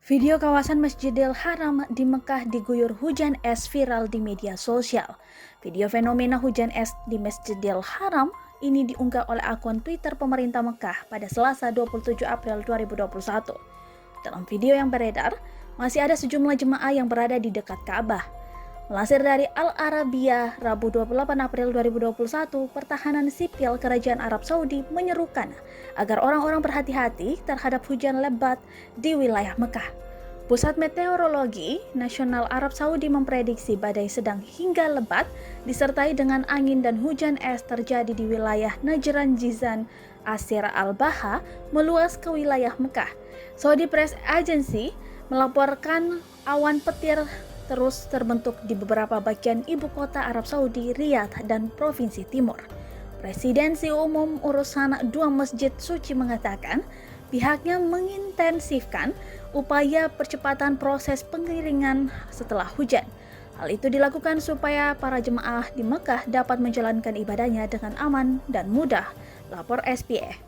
Video kawasan Masjidil Haram di Mekah diguyur hujan es viral di media sosial. Video fenomena hujan es di Masjidil Haram ini diunggah oleh akun Twitter pemerintah Mekah pada Selasa 27 April 2021. Dalam video yang beredar, masih ada sejumlah jemaah yang berada di dekat Ka'bah. Melansir dari Al-Arabiyah, Rabu 28 April 2021, Pertahanan Sipil Kerajaan Arab Saudi menyerukan agar orang-orang berhati-hati terhadap hujan lebat di wilayah Mekah. Pusat Meteorologi Nasional Arab Saudi memprediksi badai sedang hingga lebat disertai dengan angin dan hujan es terjadi di wilayah Najran Jizan, Asir Al-Baha meluas ke wilayah Mekah. Saudi Press Agency melaporkan awan petir terus terbentuk di beberapa bagian ibu kota Arab Saudi, Riyadh, dan Provinsi Timur. Presidensi Umum Urusan Dua Masjid Suci mengatakan pihaknya mengintensifkan upaya percepatan proses pengiringan setelah hujan. Hal itu dilakukan supaya para jemaah di Mekah dapat menjalankan ibadahnya dengan aman dan mudah, lapor SPA.